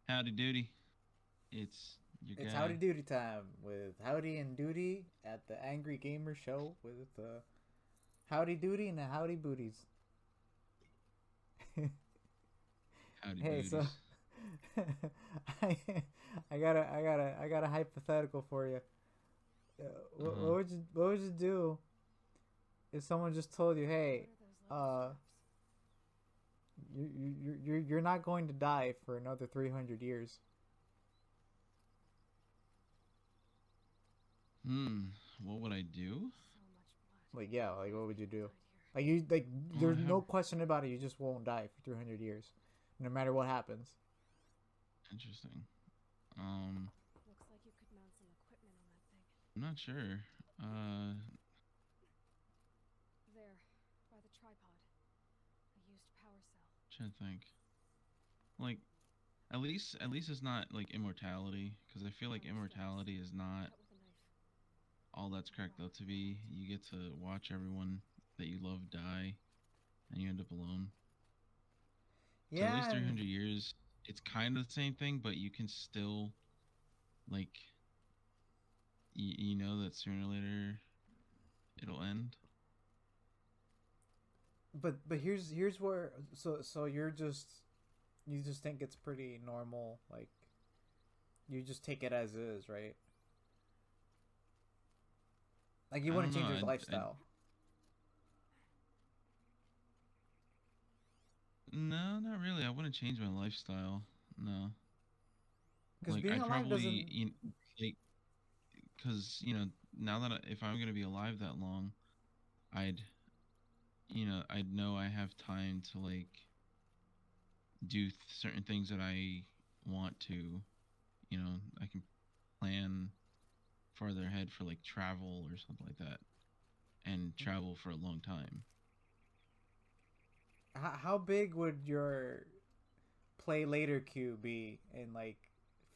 Howdy doody. It's your It's Howdy guy. Doody time with Howdy and Doody at the Angry Gamer Show with Howdy Doody and the Howdy Booties. Howdy Hey, so booties. I, I got a hypothetical for you. Uh What huh. would you do if someone just told you, hey, uh, you're not going to die for another 300 years? Hmm. What would I do? Like, yeah, like what would you do? Well, I There's have no question about it. You just won't die for 300 years, no matter what happens. interesting. Um, I'm not sure. Trying to think. Like, at least it's not like immortality, because I feel like immortality is not all that's cracked up to be. You get to watch everyone that you love die, and you end up alone. So at least Yeah, and 300 years, it's kind of the same thing, but you can still like you know that sooner or later it'll end. but here's where so you just think it's pretty normal, like you just take it as is, right? Like you I don't wouldn't know. change your I lifestyle no, not really. I wouldn't change my lifestyle. No, because like being I'd alive probably doesn't. like because now that if I'm gonna be alive that long, I'd I'd know I have time to like do certain things that I want to. I can plan farther ahead for like travel or something like that, and travel for a long time. How big would your play later queue be in like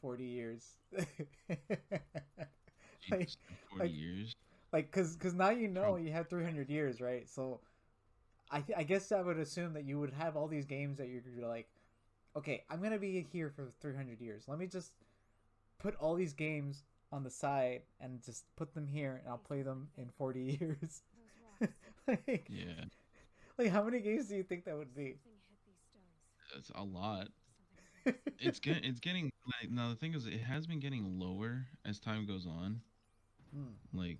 40 years? like Jesus, in 40 like years, cuz now you know probably. you have 300 years, right? So I guess I would assume that you would have all these games that you're like, okay, I'm gonna be here for 300 years. Let me just put all these games on the side and just put them here, and I'll play them in 40 years. like, Yeah, like how many games do you think that would be? that's a lot. It's getting like now the thing is it has been getting lower as time goes on. Hmm. Like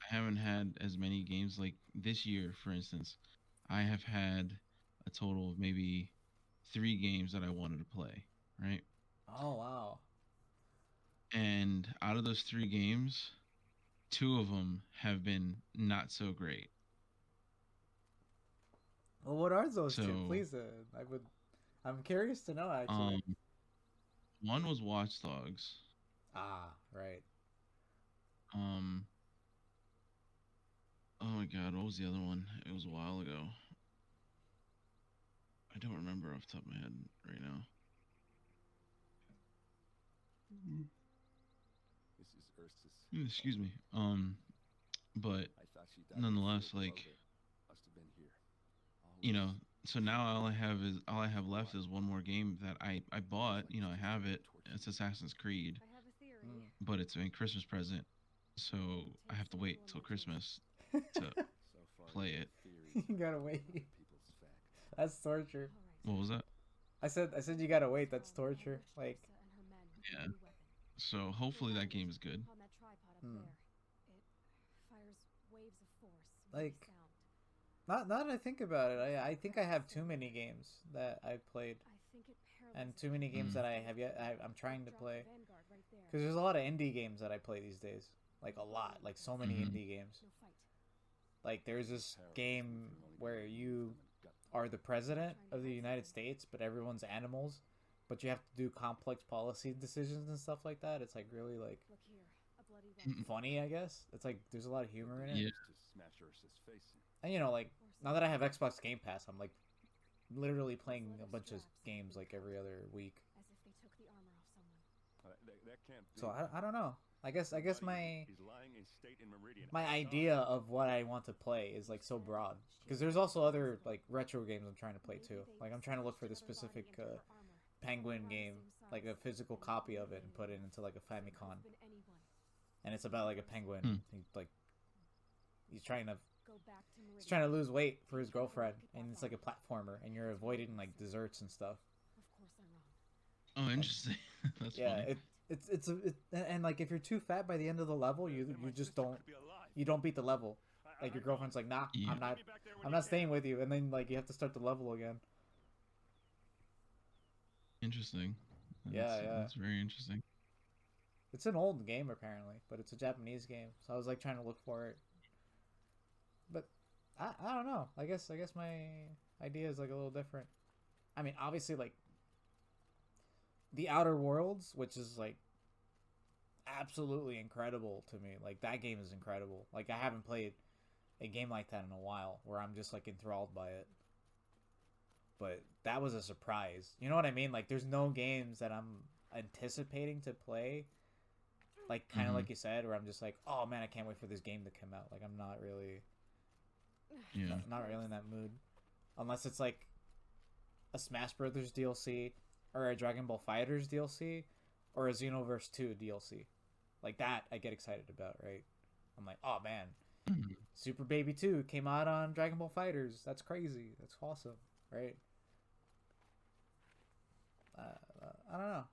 I haven't had as many games like this year, for instance. I have had a total of maybe 3 games that I wanted to play, right? Oh wow. And out of those 3 games, 2 of them have been not so great. Well, what are those two? So, Please, I'm curious to know actually. um, one was Watch Dogs. Ah, right. Um, oh my God, what was the other one? It was a while ago. I don't remember off the top of my head right now. Mhm. Excuse me. But nonetheless, like you know, so now all I have left is one more game that I bought. I have it. It's Assassin's Creed, Mm. but it's a Christmas present, so I have to wait till Christmas to play it. You gotta wait. That's torture. What was that? I said you gotta wait. That's torture. Like, Yeah. So hopefully that game is good. hmm. Like, not now that I think about it, I think I have too many games that I've played, and too many games Mm. that I'm trying to play. Because there's a lot of indie games that I play these days. Like a lot, like so many Hmm. indie games. Like there's this game where you are the president of the United States, but everyone's animals, but you have to do complex policy decisions and stuff like that. It's like really like funny, I guess. It's like there's a lot of humor in it. Yeah. And like now that I have Xbox Game Pass, I'm like literally playing a bunch of games like every other week. So I don't know. I guess my idea of what I want to play is like so broad because there's also other like retro games I'm trying to play too. Like I'm trying to look for the specific Penguin game like a physical copy of it and put it into like a Famicom, and it's about like a penguin. Hmm. He's trying to lose weight for his girlfriend, and it's like a platformer, and you're avoiding like desserts and stuff. Oh, interesting. That's Yeah, funny. and like if you're too fat by the end of the level, you just don't beat the level. Like your girlfriend's like, nah, Yeah. I'm not staying with you, and then like you have to start the level again. Interesting. Yeah, yeah. That's very interesting. It's an old game apparently, but it's a Japanese game, so I was like trying to look for it, but I don't know. I guess my idea is like a little different. I mean, obviously like the Outer Worlds, which is like absolutely incredible to me. Like that game is incredible. Like I haven't played a game like that in a while where I'm just like enthralled by it. But that was a surprise. You know what I mean? Like there's no games that I'm anticipating to play. Like kind of Mhm. like you said, where I'm just like, oh man, I can't wait for this game to come out. Like I'm not really, Yeah. not really in that mood, unless it's like a Smash Brothers DLC or a Dragon Ball Fighters DLC or a Xenoverse 2 DLC. Like that, I get excited about, right? I'm like, oh man, Mhm. Super Baby 2 came out on Dragon Ball Fighters. That's crazy. That's awesome, right? I don't know.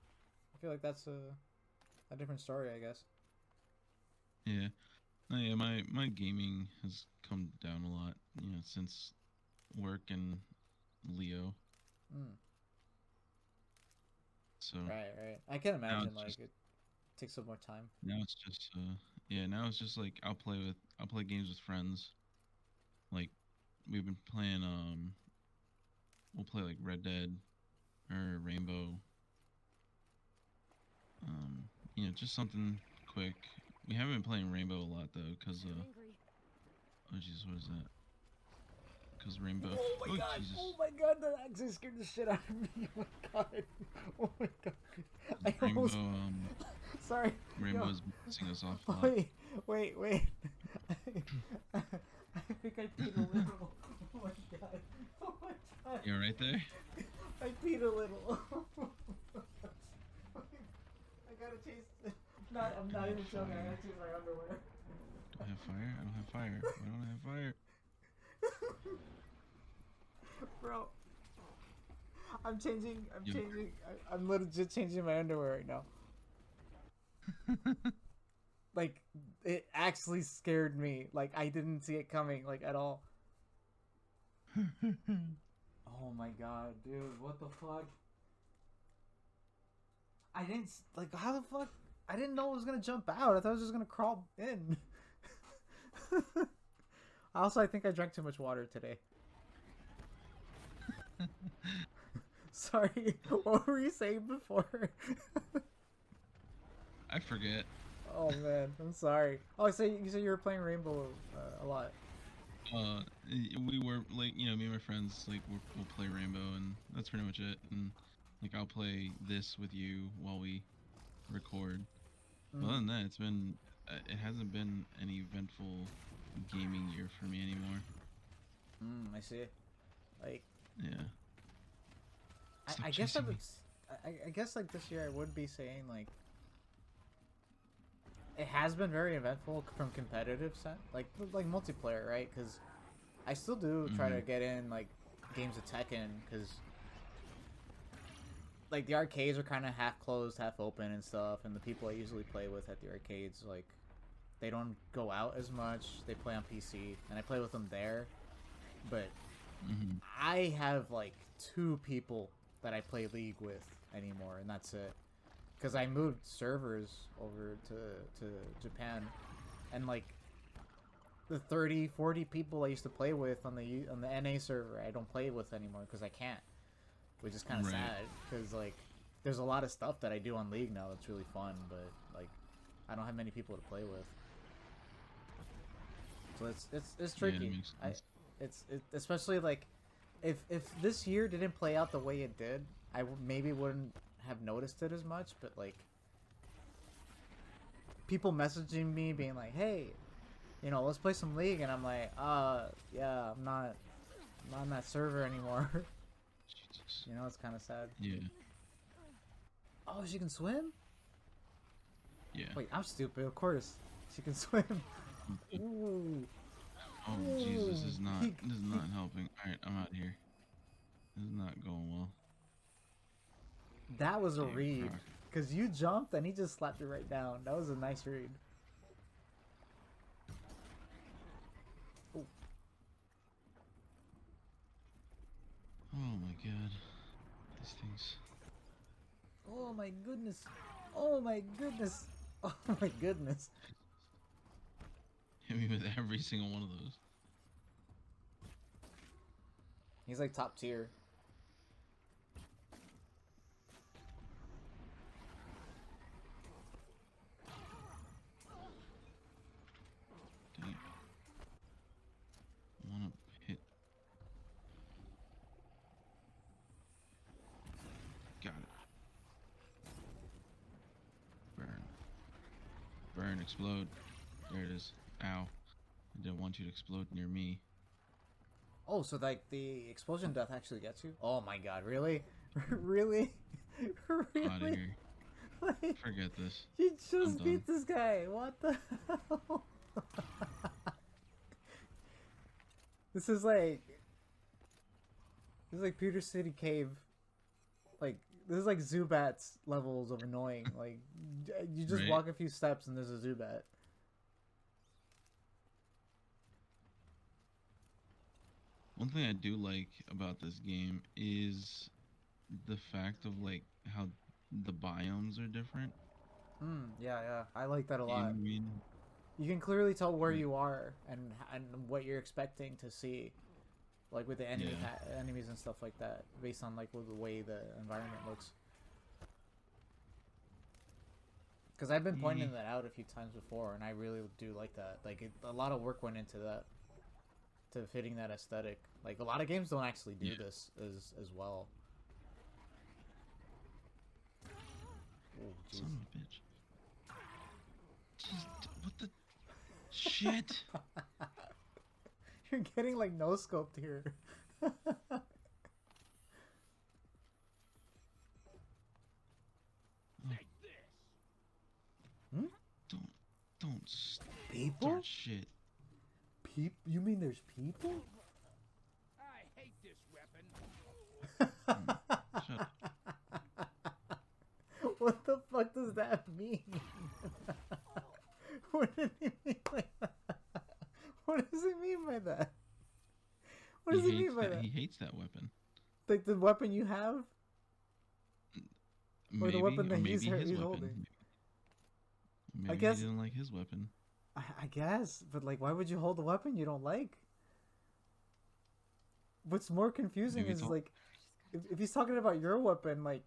I feel like that's a different story, I guess. Yeah. No, yeah. My gaming has come down a lot. Since work and Leo. Mm, So right. I can now imagine it's like just it takes some more time. now it's just yeah. Now it's just like I'll play games with friends. Like we've been playing we'll play like Red Dead or Rainbow. Just something quick. We haven't been playing Rainbow a lot though, cause oh Jesus, what is that? Cause Rainbow. Oh Oh Jesus, my god, that actually scared the shit out of me. Oh my god. Oh my god. 'cause I Rainbow almost. Sorry. Yo. Rainbow's been pissing us off a lot. Wait. I think I peed a little. Oh my god. Oh my god. You're right there. I peed a little. I gotta change. I'm not even joking. I gotta change my underwear. I have fire. I don't have fire. Why don't I have fire? Bro, I'm changing. Yo. I'm legit changing my underwear right now. Like, it actually scared me. Like, I didn't see it coming, like, at all. Oh my god, dude, what the fuck? I didn't, like, how the fuck? I didn't know it was gonna jump out. I thought it was just gonna crawl in. Also, I think I drank too much water today. Sorry, what were you saying before? I forget. Oh man, I'm sorry. Oh, so you said you were playing Rainbow a lot. We were like, me and my friends like we'll play Rainbow, and that's pretty much it. And like I'll play this with you while we record. But other Mm, than that, it hasn't been an eventful gaming year for me anymore. I see. Like, Yeah. Stop I guess I chasing would. me. I guess like this year I would be saying like it has been very eventful from competitive set, like multiplayer, right? Because I still do try Mm-hmm. to get in like games of Tekken because like the arcades are kind of half closed, half open and stuff, and the people I usually play with at the arcades like they don't go out as much. They play on PC, and I play with them there. But Mm-hmm. I have like two people that I play League with anymore, and that's it. Because I moved servers over to Japan, and like the 30, 40 people I used to play with on the NA server, I don't play with anymore because I can't, which is kind of Right. sad. Because like there's a lot of stuff that I do on League now that's really fun, but like I don't have many people to play with, so it's Yeah, it tricky. makes sense. Especially like if this year didn't play out the way it did, maybe wouldn't have noticed it as much. But like people messaging me being like, "Hey, let's play some League," and I'm like, yeah, I'm not on that server anymore." Jesus. It's kind of sad. Yeah. Oh, she can swim? Yeah. Wait, I'm stupid. Of course, she can swim. Ooh, Oh jeez, ooh. this is not helping. All right, I'm out of here. This is not going well. That was a Okay, read. Croc. Because you jumped and he just slapped you right down. That was a nice read. Ooh. Oh my god, these things. Oh my goodness. Oh my goodness. Oh my goodness. Hit me with every single one of those. He's like top tier. Dang it. I wanna hit. Got it. Burn. Burn, explode. There it is. Ow. I didn't want you to explode near me. Oh, so like the explosion death actually gets you? Oh my god, really? Really? I'm out of Really? here. Like, Forget this. you I'm just done. beat this guy. What the hell? This is like Peter City Cave. Like this is like Zubats levels of annoying. Like you just Right? walk a few steps and there's a Zubat. One thing I do like about this game is the fact of like how the biomes are different. Yeah, yeah. I like that a You know lot. what I mean? You can clearly tell where Like, you are and what you're expecting to see, like with the yeah. enemies and stuff like that, based on like the way the environment looks. Because I've been Eh, pointing that out a few times before, and I really do like that. Like a lot of work went into that, to fitting that aesthetic. Like a lot of games don't actually yeah. do this as well. Oh jeez. Son of a bitch. Just, what the shit? You're getting like no scoped here. Oh, Hmm? don't, don't start People? shit. You mean there's people? I hate this weapon. Shut up. What the fuck does that mean? What did he mean by that? What does he mean by that? What He does he hates mean by that. that? He hates that weapon. Like the weapon you have, or the Maybe, weapon or that maybe his he's weapon. holding? I Maybe he guess, didn't like his weapon. I guess, but like, why would you hold a weapon you don't like? What's more confusing Maybe it's is all like, if he's talking about your weapon, like,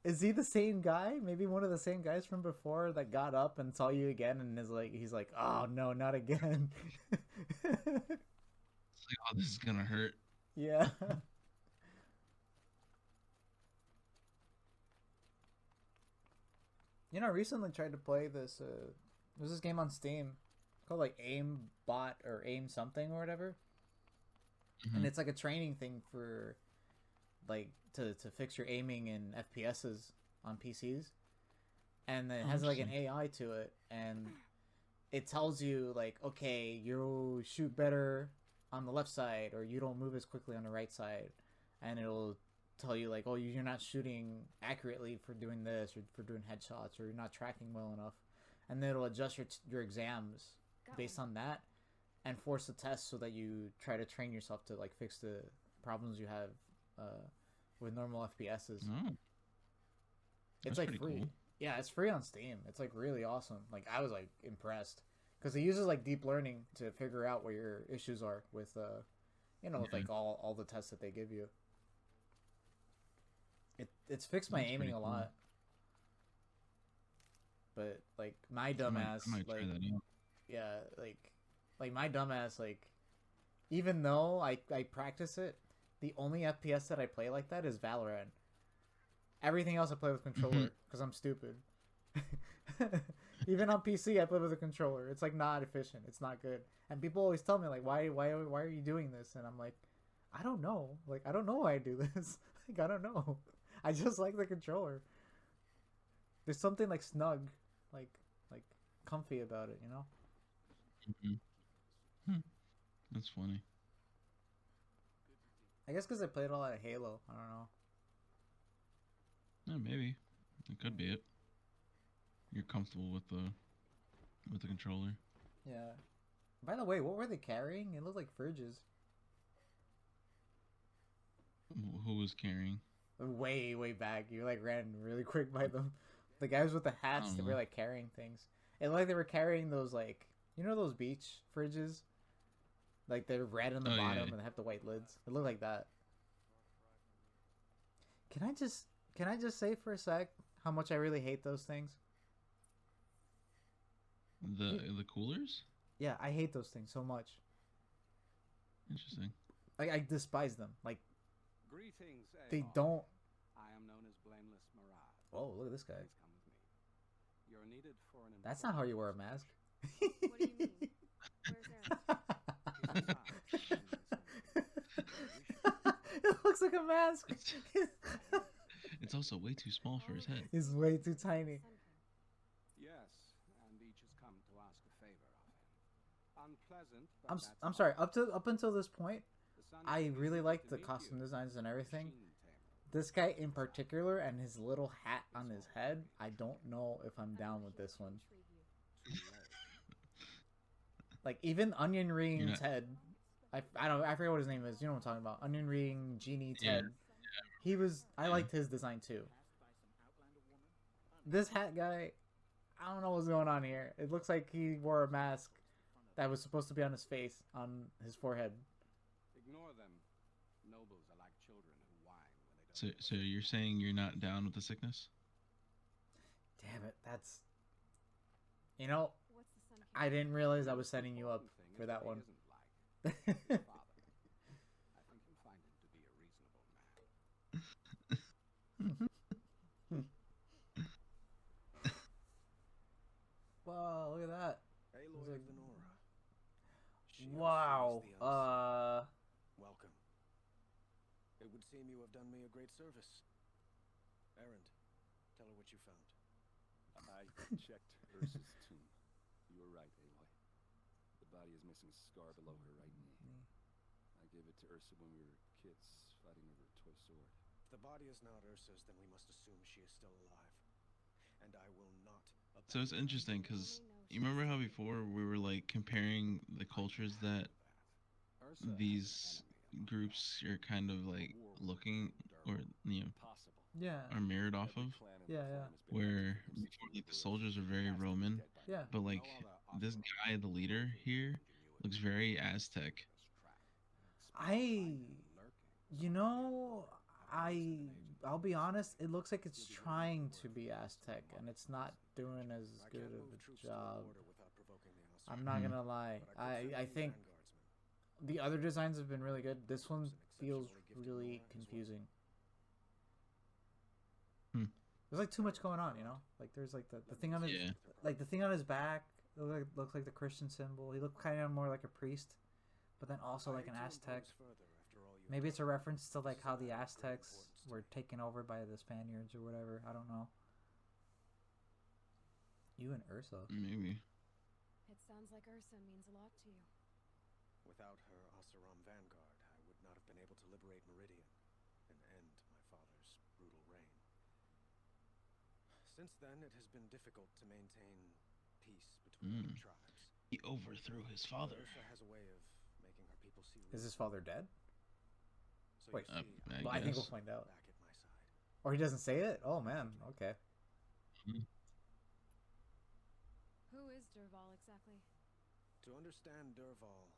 is he the same guy? Maybe one of the same guys from before that got up and saw you again and is like, he's like, oh no, not again. it's like, oh, this is gonna hurt. Yeah. You know, I recently tried to play this. There's this game on Steam called like Aim Bot or Aim something or whatever, and Hmm. it's like a training thing for like to fix your aiming in FPSs on PCs, and it Oh, has like an interesting. AI to it, and it tells you like, okay, you shoot better on the left side, or you don't move as quickly on the right side, and it'll tell you like, oh, you're not shooting accurately for doing this, or for doing headshots, or you're not tracking well enough, and then it'll adjust your exams based on that, and force a test so that you try to train yourself to like fix the problems you have uh, with normal FPSs. Oh, It's that's like pretty free. cool. Yeah, it's free on Steam. It's like really awesome. Like I was like impressed because it uses like deep learning to figure out what your issues are with with Yeah, like all the tests that they give you. It's fixed my that's aiming pretty a cool. lot, but like my I dumbass might try like that out. yeah like my dumbass like even though I practice it, the only FPS that I play like that is Valorant. Everything else I play with Hmm. controller because I'm stupid. Even on PC, I play with a controller. It's like not efficient. It's not good. And people always tell me like, why are you doing this? And I'm like, I don't know. Like I don't know why I do this. Like I don't know. I just like the controller. There's something like snug, like like comfy about it, you know? Hmm. Hmm. That's funny. I guess because I played a lot of Halo. I don't know. Yeah, maybe it could be it. You're comfortable with the controller. Yeah. By the way, what were they carrying? It looked like fridges. Who was carrying? Way, way back. You like ran really quick by them. The guys with the I hats, don't they know. were like carrying things. It looked like they were carrying those like those beach fridges? Like they're red on the Oh bottom yeah. and they have the white lids. It looked like that. Can I just say for a sec how much I really hate those things? The coolers. Yeah, I hate those things so much. Interesting. Like I despise them. Like Greetings, they Aloy. don't. I am known as Blameless Mirage. Oh, look at this guy. Please come with me. You're needed for an That's not how you wear a mask. What do you mean? Where's Aaron? It looks like a mask. It's also way too small for his head. He's way too tiny. Yes, and each has come to ask a favor of him. Unpleasant, but I'm that's I'm sorry. all. Up until this point, The Sun I King is really eager liked to the meet costume you, designs and everything. machine tamer. This guy in particular and his little hat on his head, I don't know if I'm down with this one. Too late. Like even Onion You're Ring's not- head, I don't I forget what his name is. You know what I'm talking about? Onion Ring Genie Yeah. Ted. He was I liked his design too. This hat guy, I don't know what's going on here. It looks like he wore a mask that was supposed to be on his face, on his forehead. Ignore them. Nobles are like children who whine when they So don't. so you're saying you're not down with the sickness? Damn it, that's you know, What's the Sun King? I didn't realize I was setting you up Important thing for is that what one. he isn't like. His father. I think you'll find him to be a reasonable man. Wow, look at that. Aloy like- of Venora. She Wow. oversees the unseen. Welcome. It would seem you have done me a great service. Erend, tell her what you found. I checked Ursa's tomb. You were right, Aloy. The body is missing a scar below her right knee. I gave it to Ursa when we were kids, fighting over a toy sword. If the body is not Ursa's, then we must assume she is still alive. And I will not So it's interesting because you remember how before we were like comparing the cultures that Ursa has these an enemy groups are kind of like looking or possible. Yeah. are mirrored off Every of. clan in the Yeah, clan yeah. has been Where active for before like the 60 soldiers are very years. Roman, Dead by Yeah. now. but like No other this guy, the leader here, looks very Aztec. You know, I'll be honest, it looks like it's trying to be Aztec and it's not doing as I good can't of move a troops to the job. border without provoking the Oseram, I'm not Hmm. gonna lie. but I could I send think vanguardsmen. the other designs have been really good. This one Perhaps an feels exceptionally gifted really Nora as well. confusing. Hmm. There's like too much going on, you know? Like there's like the thing on his Yeah. like the thing on his back looks like the Christian symbol. He looked kind of more like a priest, but then also I like an hate to Aztec. impose further after all you Maybe have it's a done. reference to like This how is a the matter of great Aztecs importance to were me. taken over by the Spaniards or whatever. I don't know. You and Ursa. Maybe. It sounds like Ursa means a lot to you. Without her Oseram vanguard, I would not have been able to liberate Meridian and end my father's brutal reign. Since then, it has been difficult to maintain peace between the tribes. He overthrew his But father. Ursa has a way of making her people see Is his reason. father dead? So Wait, you see, I Well, I think we'll guess. find out. back at my side. Or he doesn't say it? Oh man, okay. Who is Derval exactly? To understand Derval,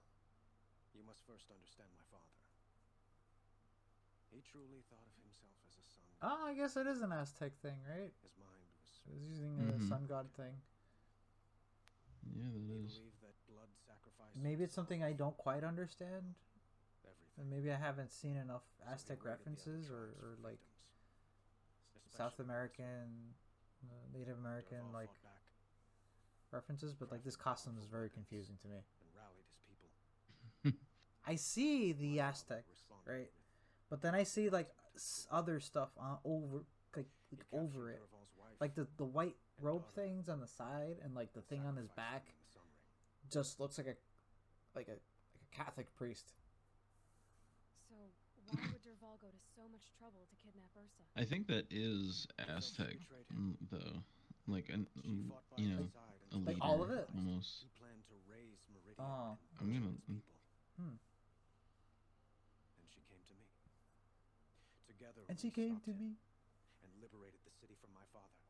you must first understand my father. He truly thought of himself as a sun. Oh, I guess it is an Aztec thing, right? His mind was. It was using a Mhm. sun god thing. Yeah, that He is. believed that blood sacrifice. Maybe it's something I don't quite understand. Everything. And maybe I haven't seen enough So he Aztec raided the other references tribes or for like victims, South especially American, Native American Derval like fought back references, but like this costume is very confusing to me. and rallied his people. I see the My father Aztecs, responded right? with, But then I see like other stuff on over like "You over captured it. Derval's wife like the white and robe daughter things on the side and like the and thing on his sacrificed back them in the sun ring. just looks like a Catholic priest. So, why would Derval go to so much trouble to kidnap Ursa? I think that is He felt she Aztec, betrayed him. though. Like She fought by you his know, side a until leader Like all of it? almost. he planned to raise Meridian Oh. and I'm butcher gonna- its people. Hmm. And she came to me. Together And we she came stopped to him me. and liberated the city from my father.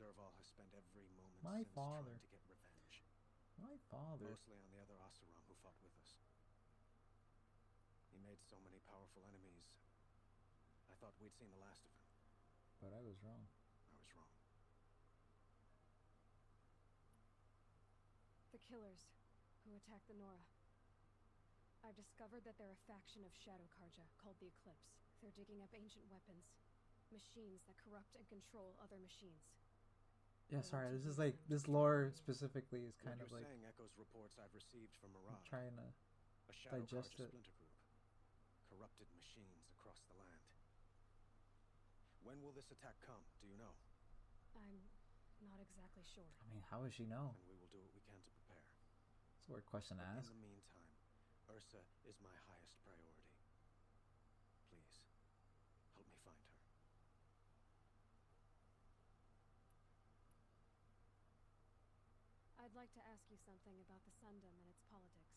Derval has spent every moment My since father. trying to get revenge. My father. Mostly on the other Oseram who fought with us. He made so many powerful enemies. I thought we'd seen the last of him. But I was wrong. I was wrong. The killers who attacked the Nora. I've discovered that they're a faction of Shadow Karja called the Eclipse. They're digging up ancient weapons, machines that corrupt and control other machines. Yeah, sorry. This is like this lore specifically is kind What of you're like saying echoes reports I've received from I'm Mirage, trying to a Shadow digest Karja it. splinter group. Corrupted machines across the land. When will this attack come? Do you know? I'm not exactly sure. I mean, how does she know? And we will do what we can to prepare. It's a weird question to But ask. in the meantime, Ursa is my highest priority. Please, help me find her. I'd like to ask you something about the Sundom and its politics.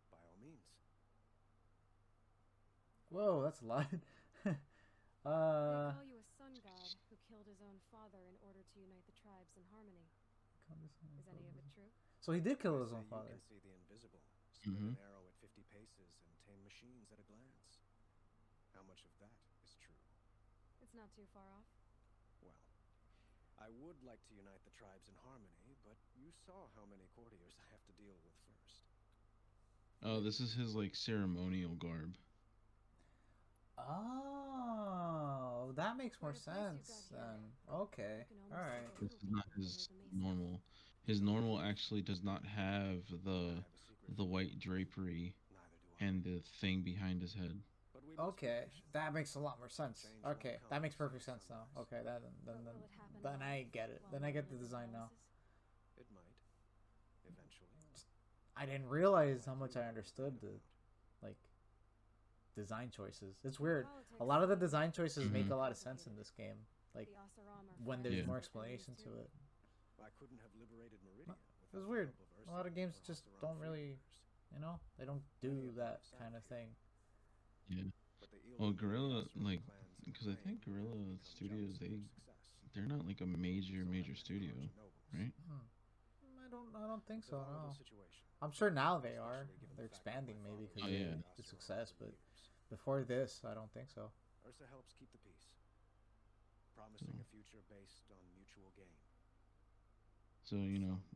By all means. Whoa, that's a lot. They call you a sun god who killed his own father in order to unite the tribes in harmony. Is any of it true? So he did kill I his say own father. You can see the invisible, split Mhm. an arrow at 50 paces, and tame machines at a glance. How much of that is true? It's not too far off. Well, I would like to unite the tribes in harmony, but you saw how many courtiers I have to deal with first. Oh, this is his like ceremonial garb. Oh, that makes more Quite a place you've sense got here. then. Okay, You can almost all right. take a This little is not peek below his the mesa. normal. His normal actually does not have I the have a secret. the white drapery Neither do I. and the thing behind his head. But we must be Okay, patient. that makes a lot more sense. Change won't Okay, come that makes before perfect sense now. sunrise. Okay, that But will it happen then while- I get it. while Then I get the Meridian design now. palaces? It might. Eventually. I didn't realize how Like much you I know understood the about. like design choices. It's weird. Politics A lot of the seem design choices make Mhm. a lot of sense in this game. Like The Oseram are when friends there's Yeah. more with enemies explanation too. to it. I couldn't have liberated Meridian. Well, without was the weird. help of A Ursa lot of games or just Oseram don't really, freeloaders. you know, they don't Many do of them that have kind of disappeared. thing. Yeah. But the Well, Elam Gorilla, Oseram like, clans in because I think Crane have Gorilla become Studios, jealous of they your success. they're not like a major So have major many studio, Karja nobles. right? I don't think It's a so. volatile No. situation, I'm sure now they are. especially given They're the fact that my expanding maybe father because Oh, was yeah. in of the the Oseram success, for but years. before this, I don't think so. Ursa helps keep the peace, promising a future based on mutual gain. So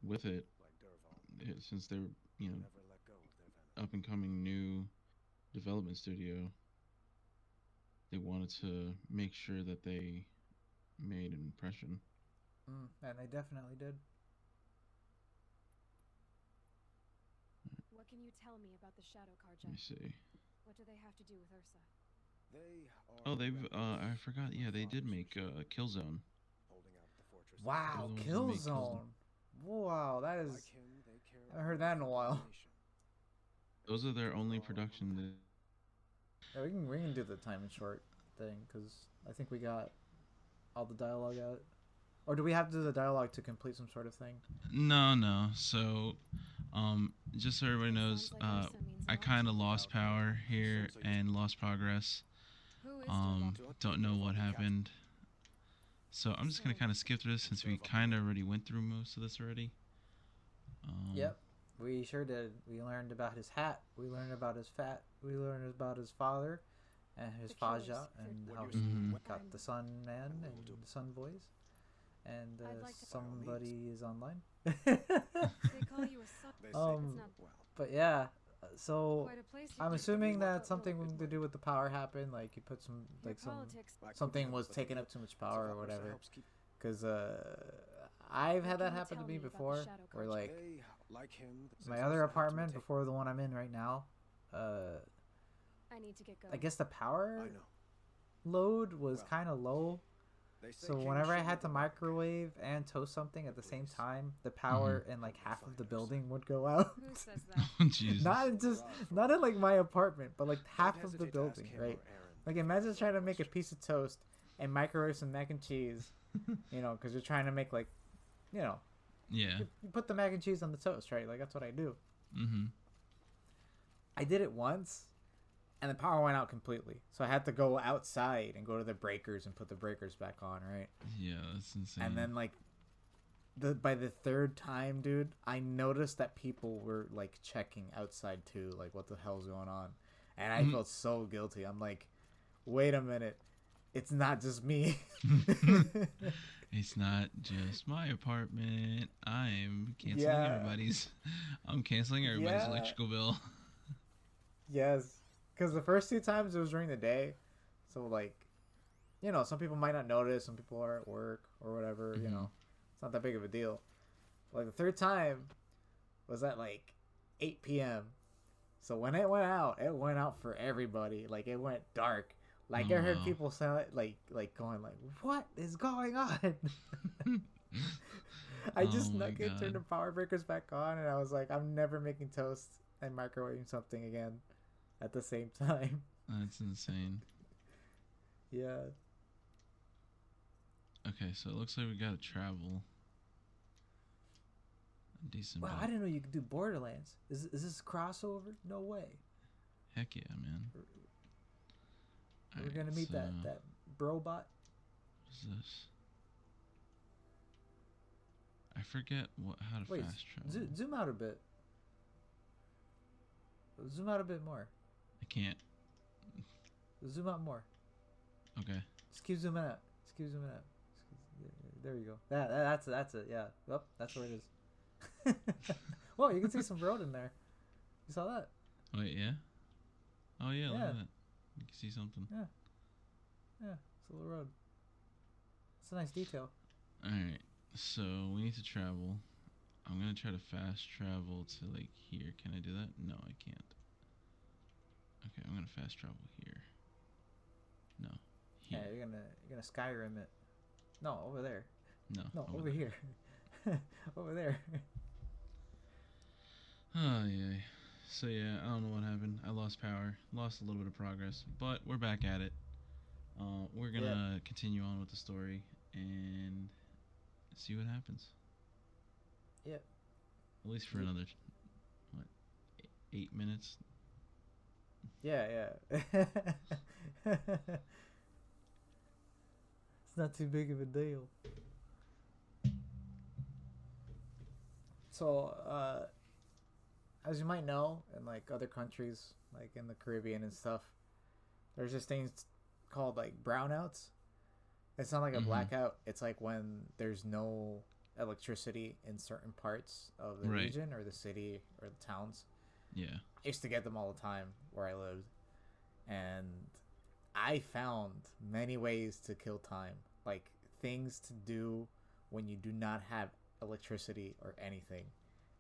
with it, Like Derval, since they're you know never let go of their venom. up and coming new development studio, they wanted to make sure that they made an impression. And they definitely did. What can you tell me about the Shadow Let Karja? me see. What do they have to do with Ursa? They are Oh, they've rebels I forgot. Yeah, of they did father's make vision, Killzone. holding out the fortress. Wow, They're the ones that make Killzone. Wow, that is. Like him, they care I heard only that in for a while. domination. Those are their only Derval production. Yeah, we can do the time and short thing because I think we got all the dialogue out. Or do we have to do the dialogue to complete some sort of thing? No. So, just so everybody It knows, sounds like Ursa means a I lot to kind of you. lost power here and lost progress. Who is Derval? Don't know what happened. So I'm just gonna kind of skip through this since we kind of already went through most of this already. Yep, we sure did. We learned about his hat. We learned about his fat. We learned about his father and his The killers, Faja and they're- how What he you're Mhm. saying, got the Sun Man And we and will do- the Sun Boys. And I'd like to- somebody is online. They call you a sun. They say, Um, not well, But yeah, so quite a place. I'm you've assuming been. that But something will to do with the power happened. Like you put some your like some politics. I couldn't something help was but taking think up too much it's power about or Ursa whatever. helps keep- Because I've What had can that you happen to tell me me about the before, Shadow where Karja? like They, like him, my since other Ursa had to apartment attain- before the one I'm in right now, I need to get going. I guess the I power know. load was Well, kind of low, They say So kings whenever I should had live to above. microwave and toast something at the same Please. time, the power in like half of the building would go out. Who says that? Oh, Jesus. Not in like my apartment, but like half Don't of the hesitate to ask building, him or right? Aaron Like if you imagine have trying to further make a questions. piece of toast and microwave some mac and cheese, you know, because you're trying to make like, you know, Yeah. you put the mac and cheese on the toast, right? Like that's what I do. Mm-hmm. I did it once, and the power went out completely. So I had to go outside and go to the breakers and put the breakers back on, right? Yeah, that's insane. And then like by the third time, dude, I noticed that people were like checking outside too, like what the hell's going on. And I felt so guilty. I'm like, wait a minute. It's not just me. It's not just my apartment. I'm canceling Yeah. everybody's. I'm canceling everybody's Yeah. electrical bill. Yes. Because the first two times it was during the day. So like, you know, some people might not notice. Some people are at work or whatever, you know. It's not that big of a deal. But, like the third time was at like 8 p.m. So when it went out for everybody. Like it went dark. Like Oh, I heard wow. people sound like going like, "What is going on?" I just Oh my snuck in, turned the God. power breakers back on, and I was like, "I'm never making toast and microwaving something again at the same time." That's insane. Yeah. Okay, so it looks like we gotta travel a decent Wow, bit. I didn't know you could do Borderlands. Is this crossover? No way. Heck yeah, man. We're Alright, gonna meet so, that brobot. What's this? I forget how to Wait, fast travel. zoom out a bit. Zoom out a bit more. I can't. Zoom out more. Okay. Just keep zooming out. Just keep zooming out. There you go. That's it. Yeah. Yep. That's where it is. Whoa, you can see some road in there. You saw that? Wait, yeah? Oh, yeah, look Yeah. at that. You can see something. Yeah. It's a little road. It's a nice detail. Alright, so we need to travel. I'm gonna try to fast travel to, like, here. Can I do that? No, I can't. Okay, I'm gonna fast travel here. No. Here. Yeah, you're gonna Skyrim it. No, over there. No. No, over there. here. Over there. Oh, yeah. So, yeah, I don't know what happened. I lost power. Lost a little bit of progress. But we're back at it. We're gonna continue on with the story and see what happens. Yep. At least for another, what, 8 minutes? Yeah. It's not too big of a deal. So, as you might know, in like other countries, like in the Caribbean and stuff, there's just things called like brownouts. It's not like a Mhm. blackout. It's like when there's no electricity in certain parts of the Right. region or the city or the towns. Yeah. I used to get them all the time where I lived, and I found many ways to kill time, like things to do when you do not have electricity or anything,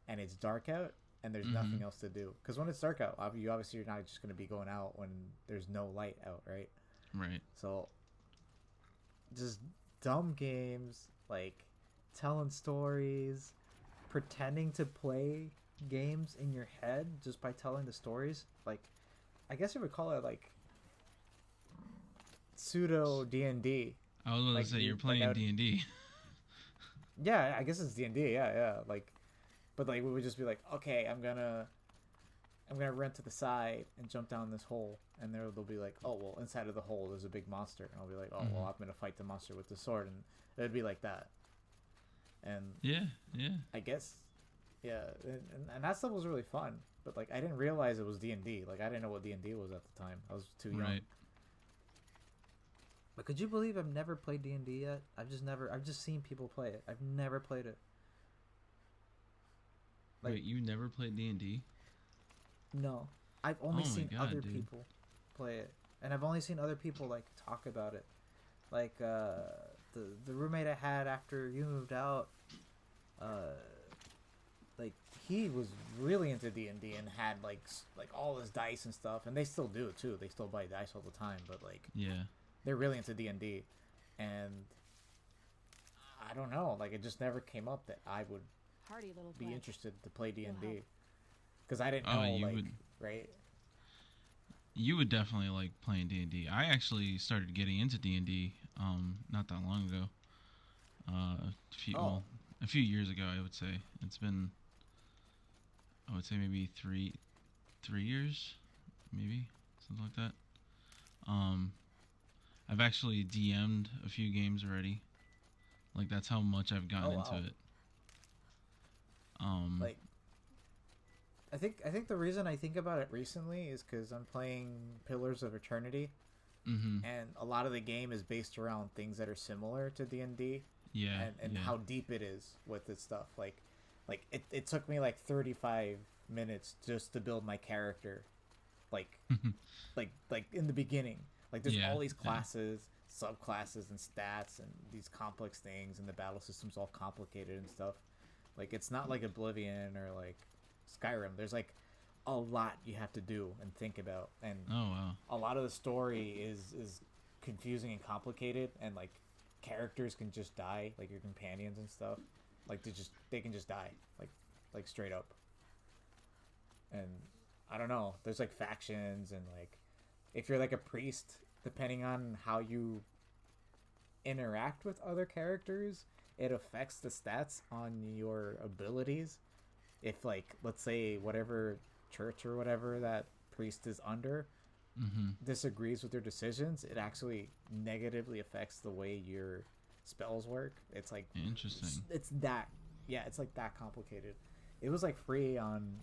and it's dark out and there's nothing Mhm. else to do. Because when it's dark out, you obviously you're not just going to be going out when there's no light out, right? Right. So just dumb games like telling stories, pretending to play games in your head just by telling the stories. Like, I guess you would call it like pseudo D&D. I was gonna Like, say you- you're like, playing I would- D&D. Yeah, I guess it's D&D. Yeah. Like, but like we would just be like, okay, I'm gonna run to the side and jump down this hole, and they'll be like, oh well, inside of the hole there's a big monster, and I'll be like, oh well, I'm gonna fight the monster with the sword, and it'd be like that. And Yeah. I guess, yeah, and that stuff was really fun. But like, I didn't realize it was D&D. Like, I didn't know what D&D was at the time. I was too young. Right. But could you believe I've never played D&D yet? I've just seen people play it. I've never played it. Like- Wait, you never played D&D? No, I've only Oh my seen God, other dude. people play it, and I've only seen other people like talk about it. Like the roommate I had after you moved out, like he was really into D&D and had like all his dice and stuff, and they still do too. They still buy dice all the time, but like Yeah. they're really into D&D, and I don't know. Like, it just never came up that I would Hardy little be brat. interested to play D&D. You'll help. Because I didn't Oh, know, you like, would. right? You would definitely like playing D&D. I actually started getting into D&D not that long ago. Oh. A few years ago, I would say. It's been, I would say maybe 3 years, maybe something like that. I've actually DM'd a few games already. Like, that's how much I've gotten into wow. it. Like, I think the reason I think about it recently is because I'm playing Pillars of Eternity, mhm. and a lot of the game is based around things that are similar to D&D, Yeah, and yeah. how deep it is with its stuff. Like it took me like 35 minutes just to build my character, like like in the beginning. Like, there's Yeah, all these yeah. classes, subclasses, and stats, and these complex things, and the battle system's all complicated and stuff. Like, it's not like Oblivion or like Skyrim. There's like a lot you have to do and think about, and Oh, wow. a lot of the story is confusing and complicated, and like characters can just die, like your companions and stuff. Like, they can just die, like straight up. And I don't know. There's like factions, and like if you're like a priest, depending on how you interact with other characters, it affects the stats on your abilities. If, like, let's say whatever church or whatever that priest is under Mhm. disagrees with your decisions, it actually negatively affects the way your spells work. It's like Interesting. it's that, yeah, it's like that complicated. It was like free on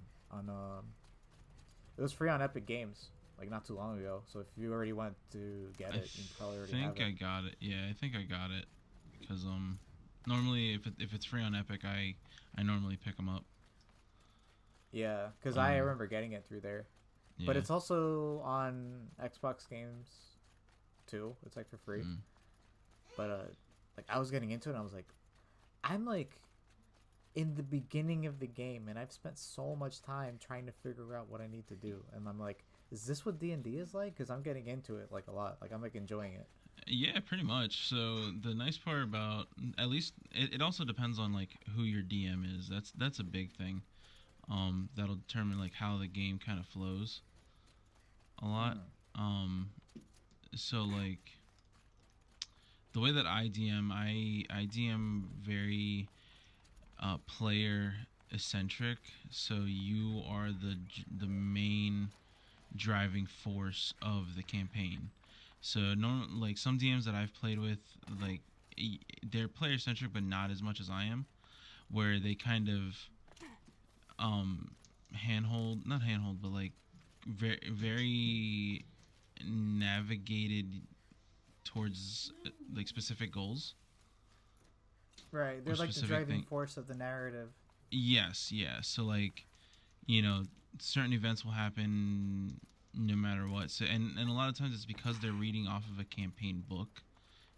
it was free on Epic Games like not too long ago. So if you already went to get I it, you probably already have think it. I got it. Yeah, I think I got it. Because normally if it's free on Epic, I normally pick them up. Yeah, because I Um, remember getting it through there. But yeah. it's also on Xbox Games too. It's like for free. Mm. But like I was getting into it, and I was like, I'm like in the beginning of the game, and I've spent so much time trying to figure out what I need to do, and I'm like, is this what D&D is like? Because I'm getting into it like a lot. Like, I'm like enjoying it. Yeah, pretty much. So the nice part about, at least it also depends on like who your DM is. That's a big thing. That'll determine like how the game kind of flows a lot. Mm. Um, so like the way that I DM, I DM very player eccentric. So you are the main driving force of the campaign. So like some DMs that I've played with, like they're player centric, but not as much as I am, where they kind of handhold, not handhold, but like very navigated towards like specific goals Right. or They're like the specific driving thing. force of the narrative. Yes, yeah. So like, you know, certain events will happen no matter what. So and a lot of times it's because they're reading off of a campaign book.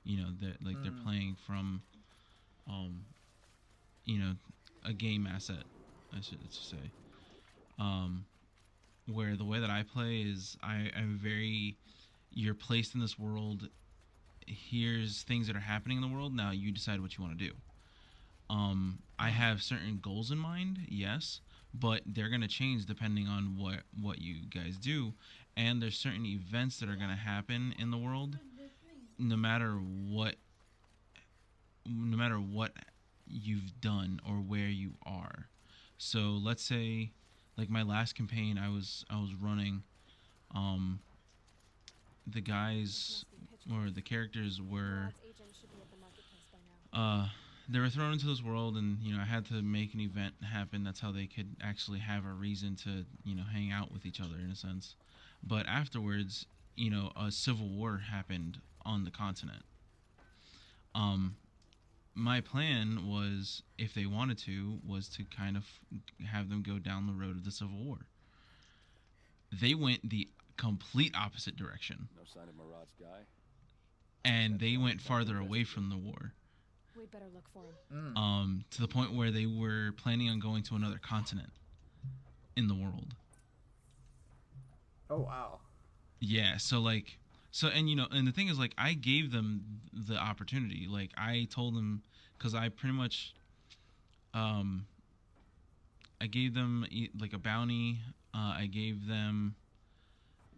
You know, they're Mm. playing from, um, you know, a game asset. I should say. Um, where the way that I play is I'm very, you're placed in this world. Here's things that are happening in the world. Now you decide what you want to do. I Mm. have certain goals in mind, yes, but they're gonna change depending on what you guys do, and there's certain events that are gonna happen in the world, no matter what, no matter what you've done or where you are. So let's say, like my last campaign, I was running, um, the guys Must be pitch or black. the characters were Marad's agent should be at the marketplace by now. they were thrown into this world, and I had to make an event happen. That's how they could actually have a reason to hang out with each other in a sense. But afterwards, a civil war happened on the continent. um my plan was, if they wanted to, was to kind of have them go down the road of the civil war. They went the complete opposite direction, No sign of Marad's guy? and That they sounds went like farther away investigate. from the war, We'd better look for him. Mm. to the point where they were planning on going to another continent in the world. Oh wow. Yeah, so like So, and and the thing is, like, I gave them the opportunity. Like, I told them, because I pretty much, um, I gave them like a bounty. I gave them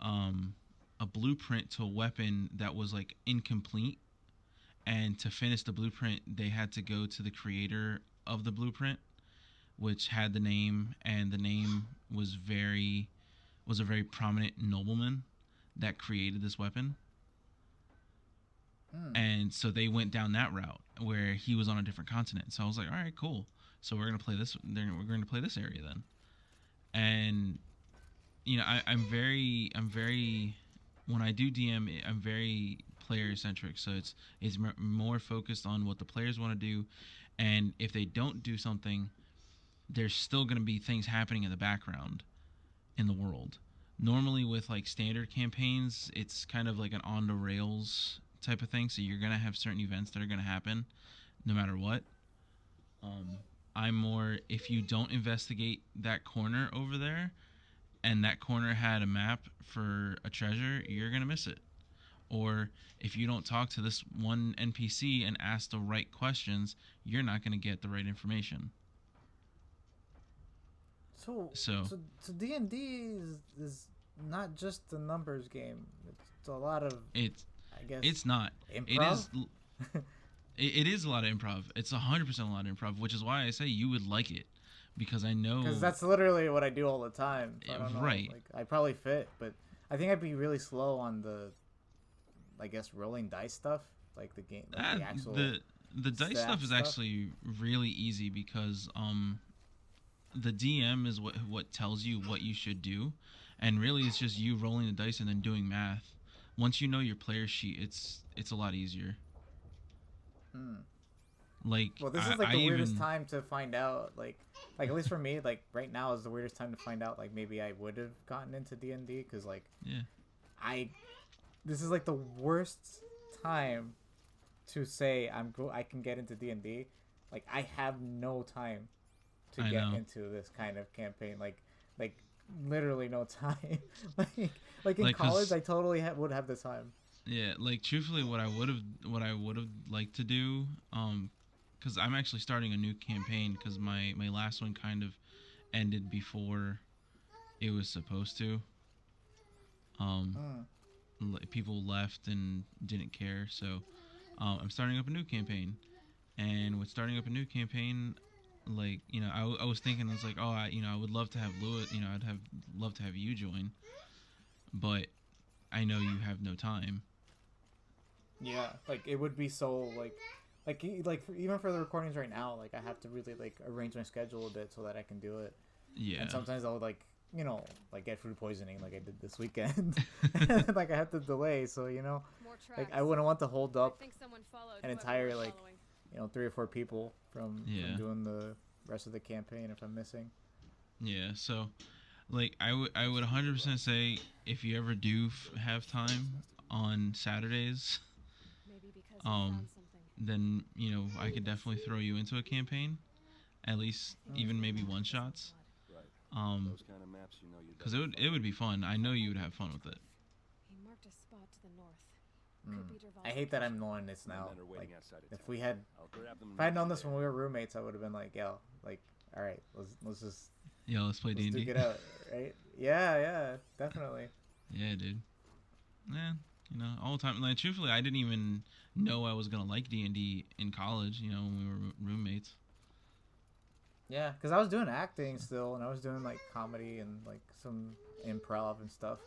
um, a blueprint to a weapon that was like incomplete, and to finish the blueprint, they had to go to the creator of the blueprint, which had the name, and the name was a very prominent nobleman that created this weapon. And so they went down that route where he was on a different continent. So I was like, all right, cool. So we're gonna play this. We're going to play this area then. And I'm very when I do DM, I'm very player centric. So it's more focused on what the players want to do, and if they don't do something, there's still going to be things happening in the background in the world. Normally with like standard campaigns, it's kind of like an on the rails type of thing. So you're gonna have certain events that are gonna happen, no matter what. I'm more, if you don't investigate that corner over there, and that corner had a map for a treasure, you're gonna miss it. Or if you don't talk to this one NPC and ask the right questions, you're not gonna get the right information. So D&D is not just a numbers game. It's a lot of, it's I guess, it's not. improv? It is a lot of improv. It's 100% a lot of improv, which is why I say you would like it, because I know. Because that's literally what I do all the time. So I don't know, right. Like, I probably fit, but I think I'd be really slow on the, I guess, rolling dice stuff, like the game, like the actual. The dice stuff is actually really easy because the DM is what tells you what you should do, and really it's just you rolling the dice and then doing math. Once you know your player sheet, it's a lot easier. Like, well, this is like the weirdest time to find out. Like at least for me, like right now is the weirdest time to find out. Like maybe I would have gotten into D&D because like this is like the worst time to say I can get into D&D. Like I have no time to get into this kind of campaign. Like literally no time. like in college, I totally would have the time. Yeah, like truthfully, what I would have liked to do, because I'm actually starting a new campaign because my last one kind of ended before it was supposed to. People left and didn't care, so I'm starting up a new campaign, and with starting up a new campaign, like I was thinking, it's like, oh, I would love to have Lewis, love to have you join, but I know you have no time. Yeah, like it would be so even for the recordings right now, like I have to really like arrange my schedule a bit so that I can do it. Yeah. And sometimes I'll like get food poisoning like I did this weekend. Like I have to delay, so like I wouldn't want to hold up an entire 3 or 4 people from doing the rest of the campaign if I'm missing. Yeah, so like I would 100% say if you ever do have time on Saturdays, then I could definitely throw you into a campaign, at least even maybe one shots. Those kind of maps, because it would be fun. I know you would have fun with it. He marked a spot to the north. I hate that I'm knowing this now. Like, if I had known this when we were roommates, I would have been like, yo, like, all right, let's just let's play D&D. Get out, right? Yeah, definitely. Yeah, dude. Yeah, all the time. Like, truthfully, I didn't even know I was gonna like D&D in college. When we were roommates. Yeah, because I was doing acting still, and I was doing like comedy and like some improv and stuff.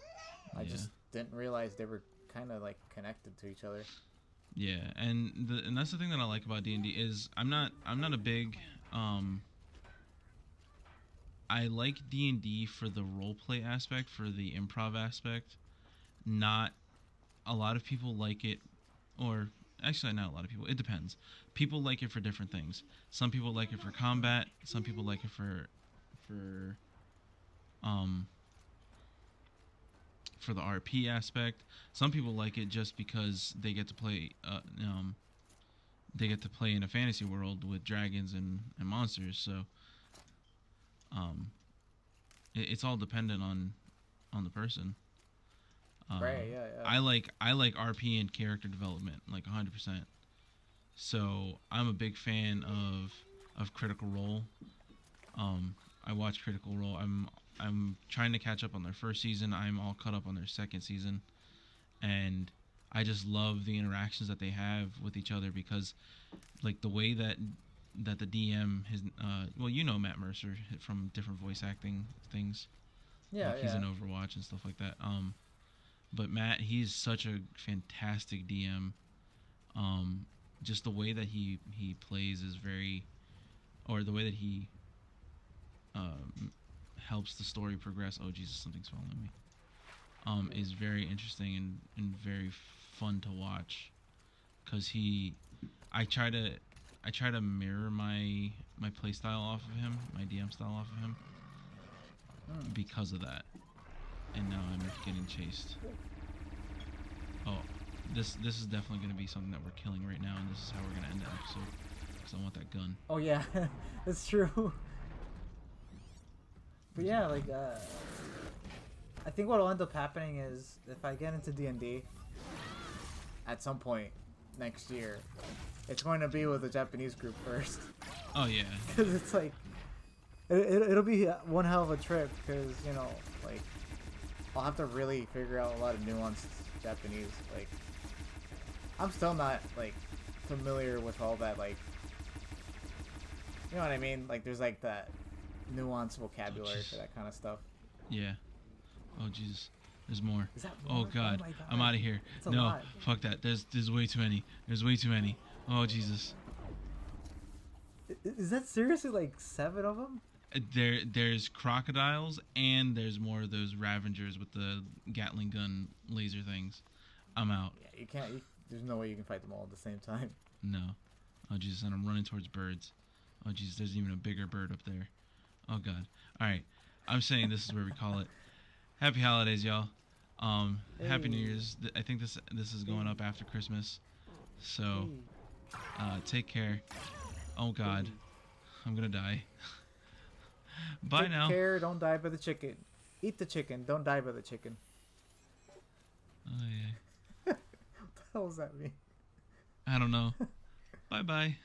I just didn't realize they were kind of like connected to each other. Yeah, and that's the thing that I like about D&D is I'm not a big I like D&D for the roleplay aspect, for the improv aspect. Not a lot of people like it, or actually not a lot of people. It depends. People like it for different things. Some people like it for combat. Some people like it for the RP aspect. Some people like it just because they get to play in a fantasy world with dragons and monsters. So it's all dependent on the person. Right. Yeah. Yeah. I like RP and character development like 100%. So I'm a big fan of Critical Role. I watch Critical Role. I'm trying to catch up on their first season. I'm all caught up on their second season, and I just love the interactions that they have with each other because, like the way that the DM his well you know Matt Mercer from different voice acting things. Yeah. Like he's Yeah. in Overwatch and stuff like that. But Matt, he's such a fantastic DM. Just the way that he plays is very, or the way that he um, helps the story progress. Oh Jesus, something's following me. Is very interesting and very fun to watch, cause I try to mirror my play style off of him, my DM style off of him, because of that. And now I'm getting chased. Oh, this is definitely going to be something that we're killing right now, and this is how we're going to end the episode. Because I want that gun. Oh yeah, that's true. But yeah, like I think what'll end up happening is if I get into D&D at some point next year, it's going to be with a Japanese group first. Oh yeah. Because it's like it'll be one hell of a trip because you know like I'll have to really figure out a lot of nuanced Japanese. Like I'm still not like familiar with all that, like you know what I mean, like there's like that nuanced vocabulary for that kind of stuff. Yeah. Oh Jesus. There's more. Is that Oh more? God. my God. I'm out of here. It's a No. lot. Fuck that. There's way too many. There's way too many. Oh Jesus. Is that seriously like 7 of them? There's crocodiles and there's more of those Ravengers with the Gatling gun laser things. I'm out. Yeah, you can't. There's no way you can fight them all at the same time. No. Oh Jesus, and I'm running towards birds. Oh Jesus, there's even a bigger bird up there. Oh God. All right. I'm saying this is where we call it. Happy holidays, y'all. Happy New Year's. I think this is going up after Christmas. So, take care. Oh God, I'm gonna die. Bye Take now. care. Don't die by the chicken. Eat the chicken. Don't die by the chicken. Oh yeah. What the hell does that mean? I don't know. Bye bye.